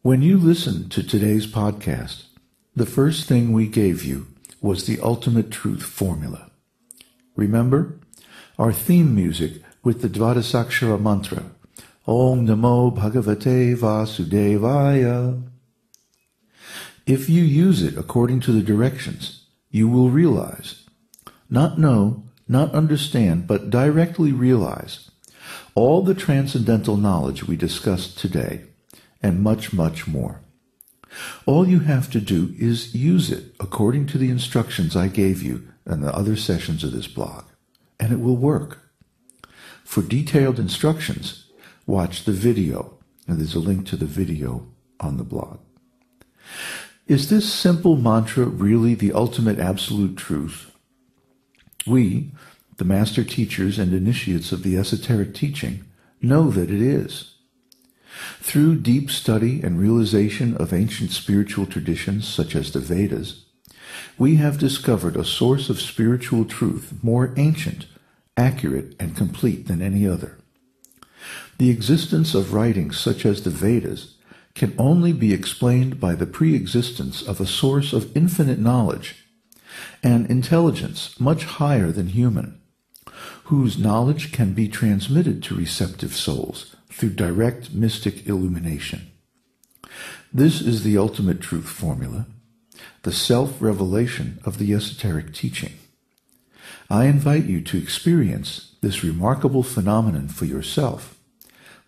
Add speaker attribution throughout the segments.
Speaker 1: When you listened to today's podcast, the first thing we gave you was the ultimate truth formula. Remember? Our theme music with the Dvadasakshara mantra, Om Namo Bhagavate Vasudevaya. If you use it according to the directions, you will realize, not know, not understand, but directly realize all the transcendental knowledge we discussed today, and much, much more. All you have to do is use it according to the instructions I gave you in the other sessions of this blog, and it will work. For detailed instructions, watch the video, and there's a link to the video on the blog. Is this simple mantra really the ultimate absolute truth? We, the master teachers and initiates of the esoteric teaching, know that it is. Through deep study and realization of ancient spiritual traditions such as the Vedas, we have discovered a source of spiritual truth more ancient, accurate, and complete than any other. The existence of writings such as the Vedas can only be explained by the pre-existence of a source of infinite knowledge and intelligence much higher than human, whose knowledge can be transmitted to receptive souls through direct mystic illumination. This is the ultimate truth formula, the self-revelation of the esoteric teaching. I invite you to experience this remarkable phenomenon for yourself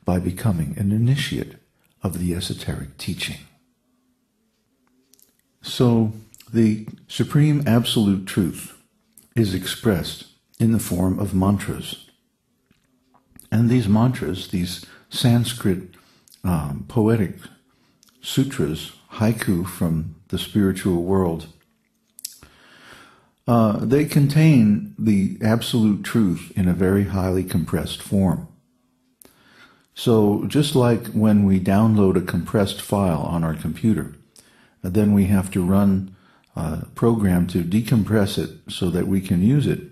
Speaker 1: by becoming an initiate of the esoteric teaching. So, the supreme absolute truth is expressed in the form of mantras. And these mantras, these Sanskrit poetic sutras, haiku from the spiritual world, they contain the absolute truth in a very highly compressed form. So just like when we download a compressed file on our computer, then we have to run a program to decompress it so that we can use it.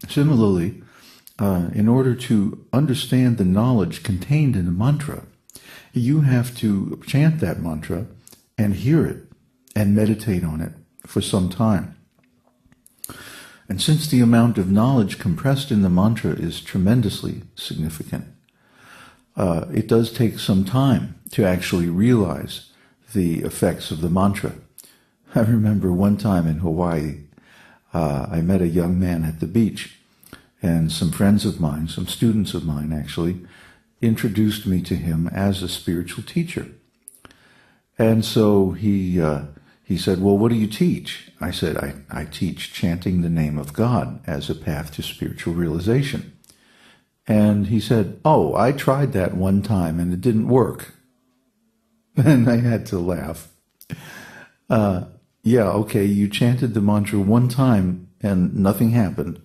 Speaker 1: Similarly, in order to understand the knowledge contained in the mantra, you have to chant that mantra and hear it and meditate on it for some time. And since the amount of knowledge compressed in the mantra is tremendously significant, it does take some time to actually realize the effects of the mantra. I remember one time in Hawaii, I met a young man at the beach, and some friends of mine, some students of mine actually, introduced me to him as a spiritual teacher. And so he said, well, what do you teach? I said, I teach chanting the name of God as a path to spiritual realization. And he said, oh, I tried that one time and it didn't work. And I had to laugh. Yeah, okay, you chanted the mantra one time and nothing happened.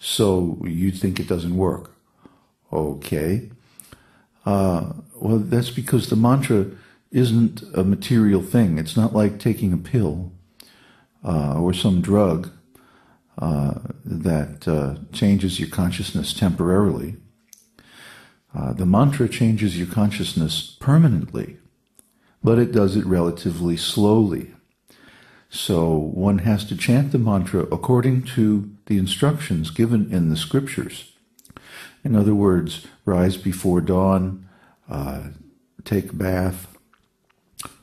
Speaker 1: So you think it doesn't work. Okay. Well, that's because the mantra isn't a material thing. It's not like taking a pill or some drug that changes your consciousness temporarily. The mantra changes your consciousness permanently, but it does it relatively slowly. So one has to chant the mantra according to the instructions given in the scriptures. In other words, rise before dawn, take a bath,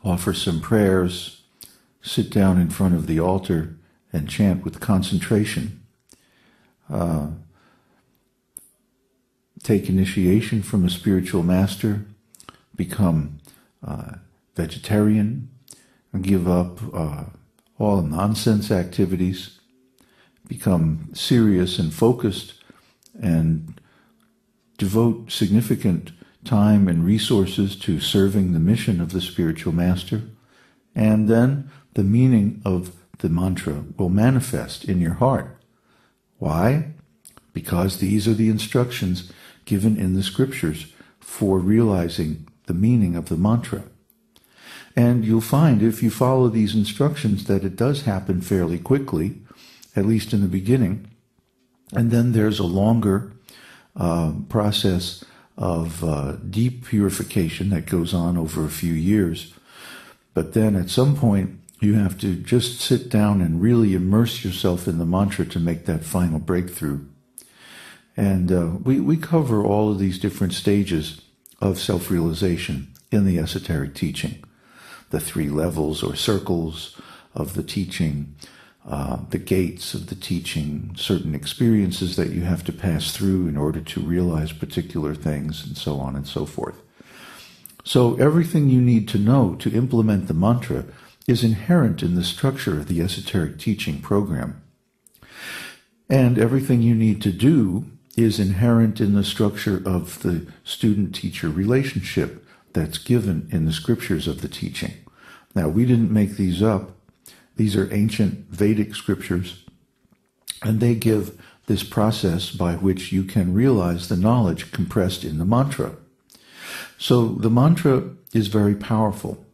Speaker 1: offer some prayers, sit down in front of the altar and chant with concentration. Take initiation from a spiritual master, become vegetarian, and give up all nonsense activities, become serious and focused, and devote significant time and resources to serving the mission of the spiritual master, and then the meaning of the mantra will manifest in your heart. Why? Because these are the instructions given in the scriptures for realizing the meaning of the mantra. And you'll find, if you follow these instructions, that it does happen fairly quickly, at least in the beginning. And then there's a longer process of deep purification that goes on over a few years But then at some point, you have to just sit down and really immerse yourself in the mantra to make that final breakthrough. And we cover all of these different stages of self-realization in the esoteric teaching. The 3 levels or circles of the teaching, the gates of the teaching, certain experiences that you have to pass through in order to realize particular things, and so on and so forth. So everything you need to know to implement the mantra is inherent in the structure of the esoteric teaching program. And everything you need to do is inherent in the structure of the student-teacher relationship that's given in the scriptures of the teaching. Now, we didn't make these up. These are ancient Vedic scriptures, and they give this process by which you can realize the knowledge compressed in the mantra. So the mantra is very powerful.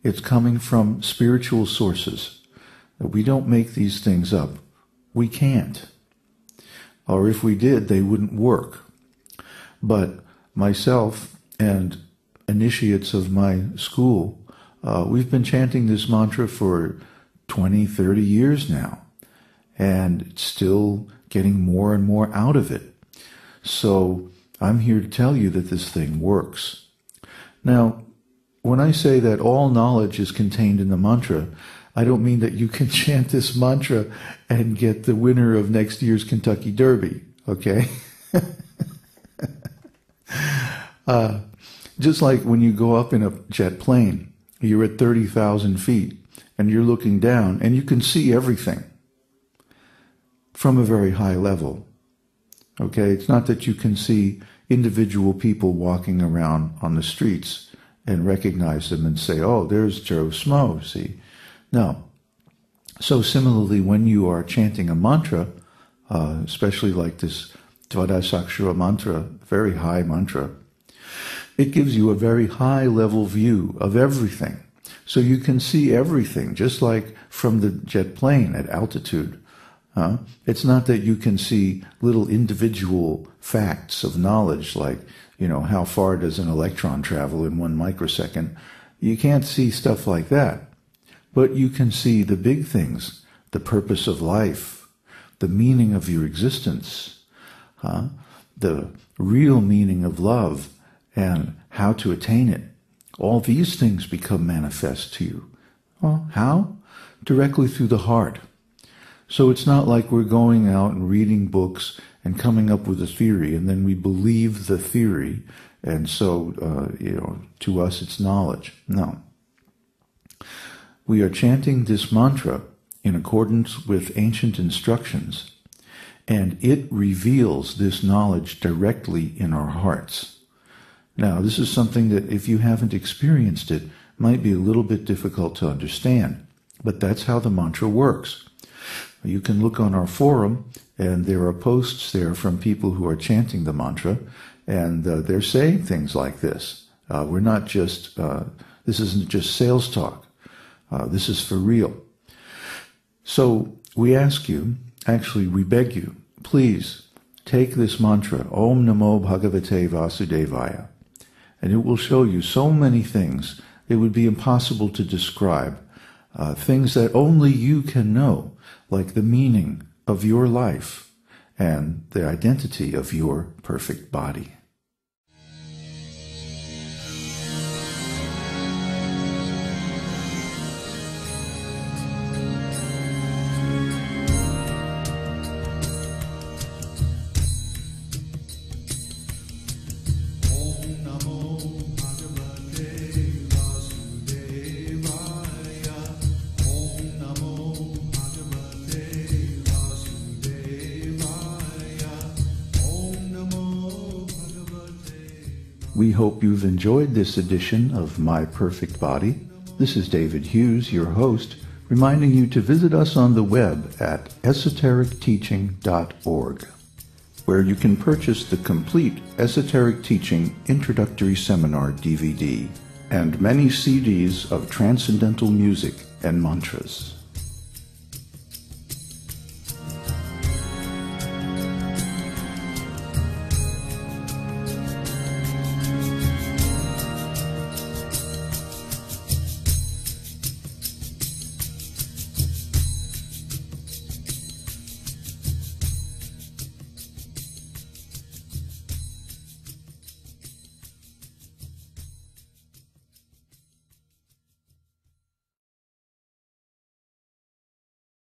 Speaker 1: It's coming from spiritual sources. We don't make these things up. We can't. Or if we did, they wouldn't work. But myself and initiates of my school, we've been chanting this mantra for 20, 30 years now, and still getting more and more out of it. So I'm here to tell you that this thing works. Now, when I say that all knowledge is contained in the mantra, I don't mean that you can chant this mantra and get the winner of next year's Kentucky Derby, okay? Just like when you go up in a jet plane, you're at 30,000 feet, and you're looking down, and you can see everything from a very high level, okay? It's not that you can see individual people walking around on the streets and recognize them and say, oh, there's Joe Smo, see? No. So similarly, when you are chanting a mantra, especially like this Dvadasakshara mantra, very high mantra, it gives you a very high level view of everything. So you can see everything, just like from the jet plane at altitude. It's not that you can see little individual facts of knowledge, like, how far does an electron travel in 1 microsecond? You can't see stuff like that. But you can see the big things, the purpose of life, the meaning of your existence, the real meaning of love, and how to attain it. All these things become manifest to you. Well, how? Directly through the heart. So it's not like we're going out and reading books and coming up with a theory, and then we believe the theory, and so, to us it's knowledge. No. We are chanting this mantra in accordance with ancient instructions, and it reveals this knowledge directly in our hearts. Now, this is something that if you haven't experienced it, might be a little bit difficult to understand, but that's how the mantra works. You can look on our forum, and there are posts there from people who are chanting the mantra, and they're saying things like this. We're not just, this isn't just sales talk. This is for real. So we ask you, actually we beg you, please take this mantra, Om Namo Bhagavate Vasudevaya, and it will show you so many things it would be impossible to describe, things that only you can know, like the meaning of your life and the identity of your perfect body. We hope you've enjoyed this edition of My Perfect Body. This is David Hughes, your host, reminding you to visit us on the web at esotericteaching.org, where you can purchase the complete Esoteric Teaching Introductory Seminar DVD and many CDs of transcendental music and mantras.